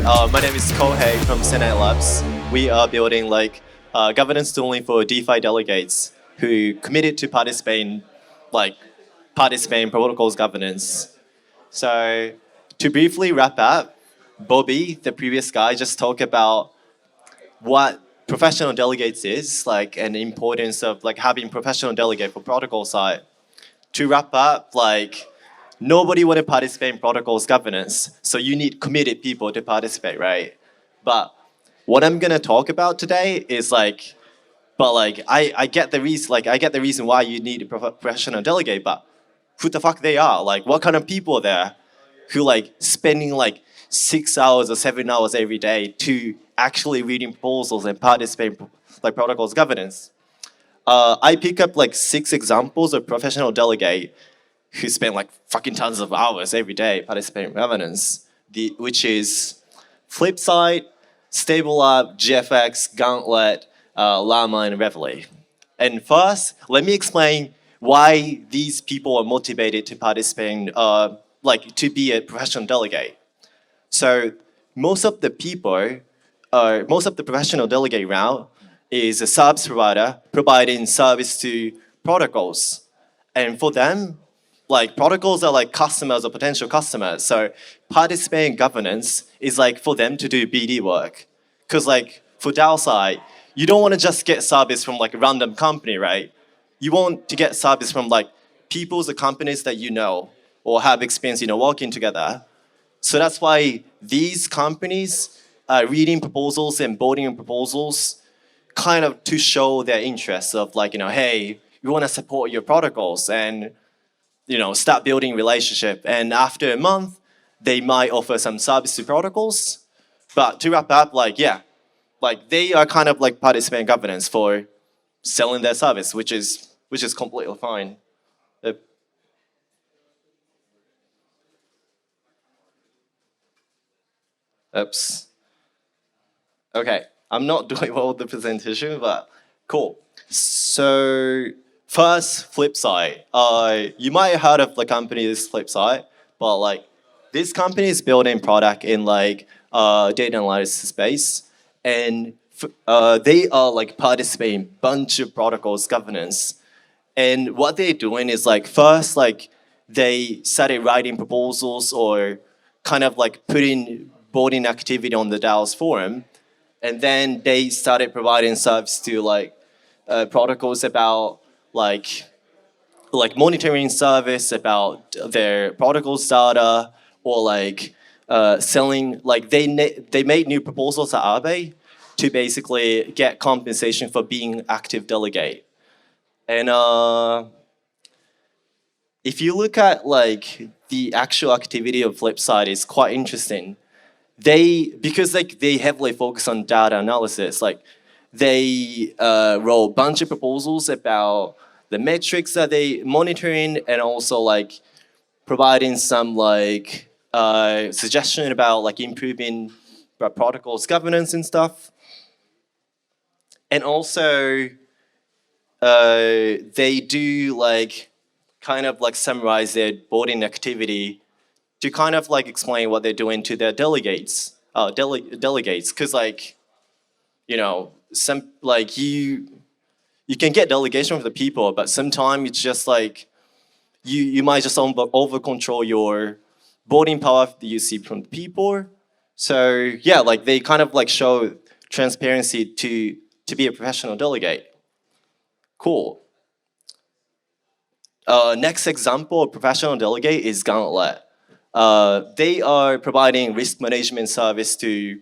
My name is Kohei from Senate Labs. We are building governance tooling for DeFi delegates who committed to participate in protocols governance. So to briefly wrap up, Bobby, the previous guy, just talked about what professional delegates is and the importance of having professional delegate for protocol side. To wrap up, nobody want to participate in protocols governance, so you need committed people to participate, right? But what I'm gonna talk about today is I get the reason why you need a professional delegate, but who the fuck they are? What kind of people are there who spending 6 hours or 7 hours every day to actually reading proposals and participate in protocols governance? I pick up 6 examples of professional delegate who spend fucking tons of hours every day participating in governance, which is Flipside, StableUp, GFX, Gauntlet, Llama, and Reveille. And first, let me explain why these people are motivated to participate in, to be a professional delegate. So most of the professional delegate route is a service provider providing service to protocols. And for them, protocols are customers or potential customers. So participating in governance is for them to do BD work. Because for DAO side, you don't want to just get service from a random company, right? You want to get service from people's or companies that you know or have experience, working together. So that's why these companies are reading proposals and voting proposals kind of to show their interest of hey, we want to support your protocols and start building relationship. And after a month, they might offer some service to protocols. But to wrap up, they are kind of participating in governance for selling their service, which is completely fine. Oops. Okay, I'm not doing well with the presentation, but cool. So first, Flipside. You might have heard of the company this Flipside, but this company is building product in data analysis space, and they are participating bunch of protocols governance. And what they're doing is first they started writing proposals or kind of putting voting activity on the DAO's forum, and then they started providing service to protocols about monitoring service about their protocols data or selling they made new proposals at Aave to basically get compensation for being active delegate. And if you look at the actual activity of Flipside, is quite interesting. Because they heavily focus on data analysis, they wrote a bunch of proposals about the metrics that they monitoring and also providing some suggestion about improving protocols governance and stuff. And also they do kind of summarize their voting activity to kind of explain what they're doing to their delegates, delegates, because some you can get delegation from the people, but sometimes it's just you might just over control your voting power that you see from the people. So yeah, they kind of show transparency to be a professional delegate. Cool. Next example of professional delegate is Gauntlet. They are providing risk management service to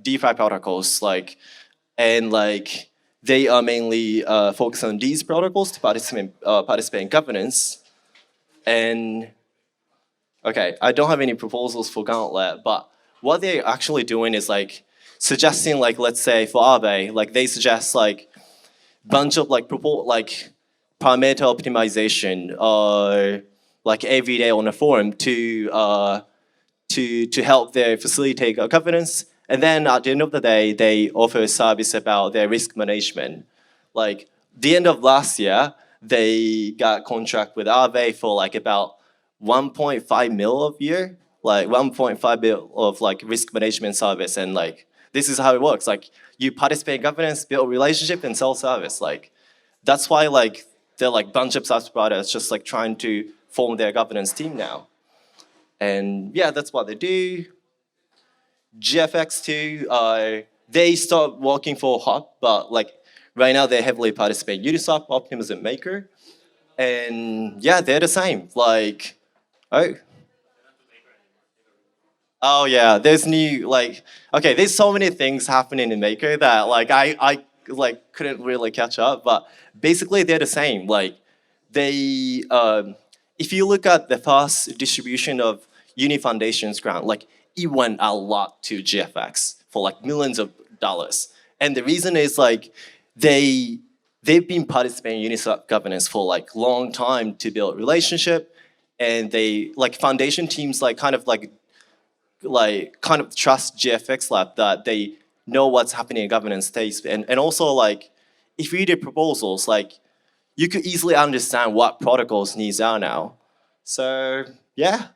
DeFi protocols, and they are mainly focused on these protocols to participate in governance. And okay, I don't have any proposals for Gauntlet, but what they're actually doing is suggesting let's say for Aave, they suggest bunch of parameter optimization every day on the forum to help their facilitate governance. And then at the end of the day, they offer a service about their risk management. The end of last year, they got contract with Aave for about 1.5 mil a year like 1.5 bill of like risk management service, and like this is how it works. Like you participate in governance, build relationship, and sell service. Like that's why like they're like bunch of SaaS providers just like trying to form their governance team now. And yeah, that's what they do. GFX too, they stopped working for Hop, but like right now they heavily participate in Uniswap, Optimism Maker, and yeah, they're the same. Like, oh, oh yeah, there's new like okay, there's so many things happening in Maker that like I like couldn't really catch up, but basically they're the same. Like they if you look at the first distribution of Uni Foundation's grant, like it went a lot to GFX for like millions of dollars. And the reason is like they they've been participating in Uniswap governance for like long time to build relationship, and they like foundation teams like kind of trust GFX Lab that they know what's happening in governance space, and also like if you read the proposals, like you could easily understand what protocols needs are now. So yeah,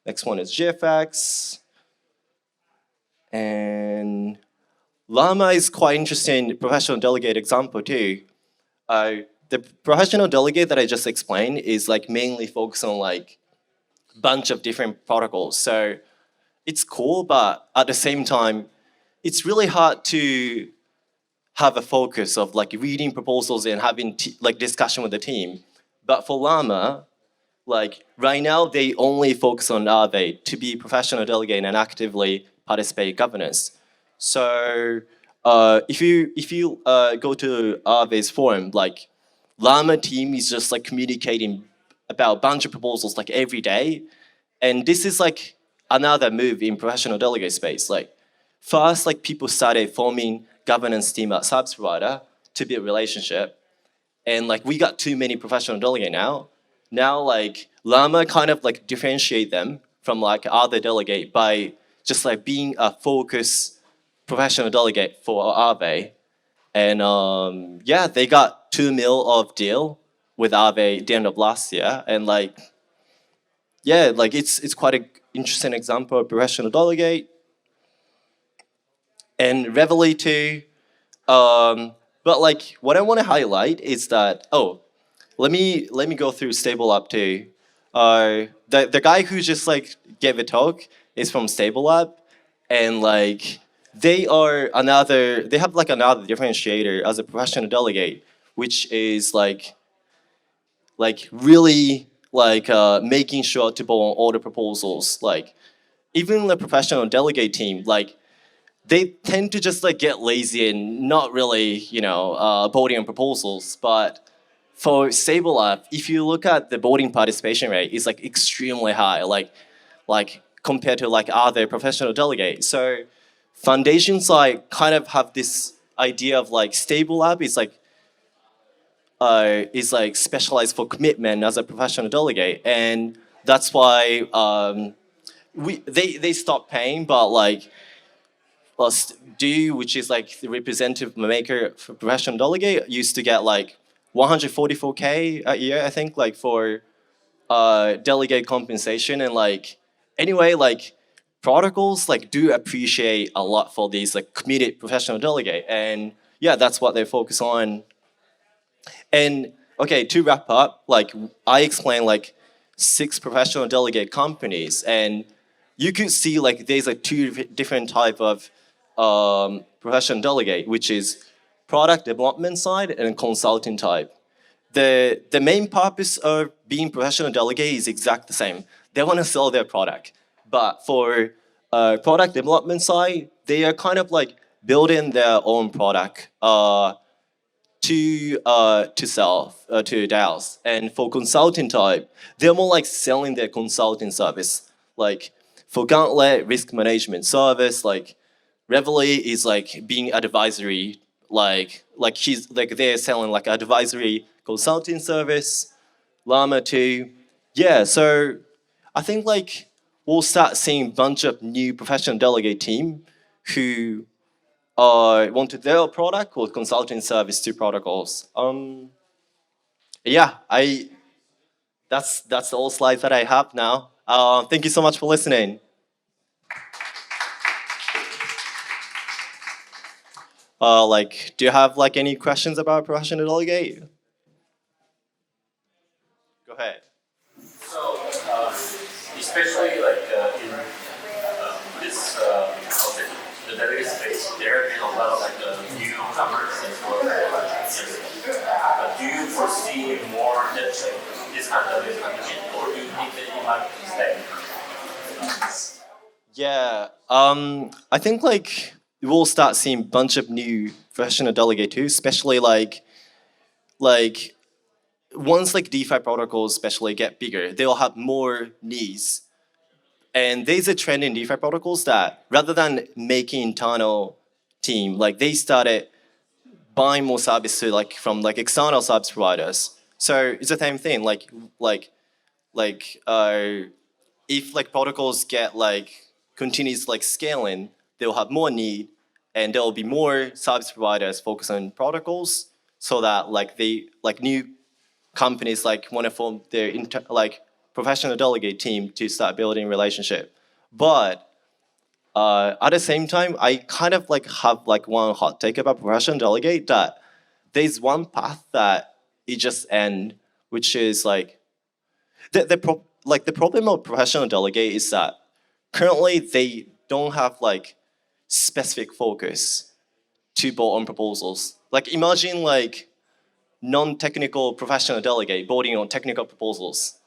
next one is GFX, and Llama is quite interesting professional delegate example too. The professional delegate that I just explained is like mainly focused on like bunch of different protocols. So it's cool, but at the same time, it's really hard to have a focus of like reading proposals and having like discussion with the team. But for Llama, like right now they only focus on Aave to be professional delegate and actively participate in governance. So if you go to Aave's forum, like Llama team is just like communicating about a bunch of proposals like every day, and this is like another move in professional delegate space. Like first, like people started forming governance team at subs provider to build relationship, and like we got too many professional delegate now. Now like Llama kind of like differentiate them from like other delegate by just like being a focus professional delegate for Aave. And yeah, they got 2 mil of deal with Aave at the end of last year, and like yeah, like it's quite an interesting example of professional delegate. And Reveille too. But like what I want to highlight is that let me go through Stable Lab too. The guy who just like gave a talk is from Stable Lab, and like they have like another differentiator as a professional delegate, which is like really like making sure to vote on all the proposals. Like even the professional delegate team, like they tend to just like get lazy and not really, voting on proposals. But for Stable App, if you look at the voting participation rate, it's like extremely high, like compared to like other professional delegates. So foundations like kind of have this idea of like Stable App is like specialized for commitment as a professional delegate, and that's why they stopped paying, but like plus do, which is like the representative maker for professional delegate, used to get like 144K a year, I think, like for delegate compensation. And like anyway, like protocols like do appreciate a lot for these like committed professional delegate, and yeah, that's what they focus on. And okay, to wrap up, like I explained like 6 professional delegate companies, and you could see like there's like 2 different type of professional delegate, which is product development side and consulting type. The main purpose of being professional delegate is exact the same. They want to sell their product, but for product development side, they are kind of like building their own product to sell to DAOs. And for consulting type, they're more like selling their consulting service. Like for Gauntlet risk management service, like Reveille is like being advisory, like she's like they're selling like advisory consulting service. Llama too, yeah. So I think like we'll start seeing a bunch of new professional delegate team who wanted their product or consulting service to protocols. Yeah, that's all slides that I have now. Thank you so much for listening. Do you have like any questions about professional delegate? Go ahead. So, especially in this the delegate space, there have been a lot of newcomers as well as do you foresee more that this kind of delegate coming in, or do you think that you might stay? Yeah, I think like we'll start seeing a bunch of new professional delegate too, especially like once like DeFi protocols especially get bigger, they'll have more needs. And there's a trend in DeFi protocols that rather than making internal team, like they started buying more service to like from like external service providers. So it's the same thing. Like if like protocols get like continues like scaling, they'll have more need, and there'll be more service providers focused on protocols, so that like they like new companies like want to form their like professional delegate team to start building relationship. But at the same time, I kind of like have like one hot take about professional delegate that there's one path that it just end, which is like the problem of professional delegate is that currently they don't have like specific focus to vote on proposals. Like imagine like non-technical professional delegate voting on technical proposals.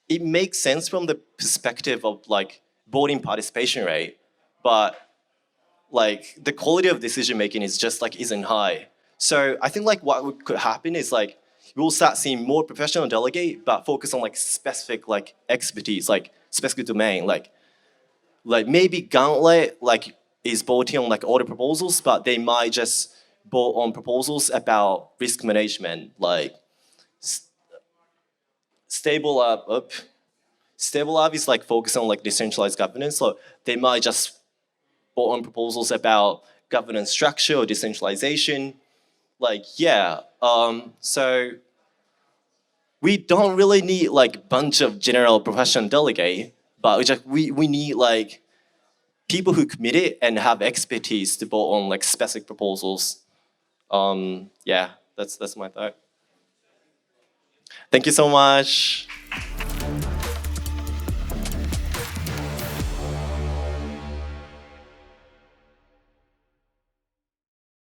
It makes sense from the perspective of like voting participation rate, but like the quality of decision making is just like isn't high. So I think like what could happen is like we'll start seeing more professional delegate, but focus on like specific like expertise, like specific domain, like maybe Gauntlet like is voting on like all the proposals, but they might just vote on proposals about risk management, like stable up. Stable Up is like focused on like decentralized governance, so they might just vote on proposals about governance structure or decentralization. Like yeah, so we don't really need like bunch of general professional delegate, but we need like people who committed and have expertise to vote on like specific proposals. Yeah, that's my thought. Thank you so much.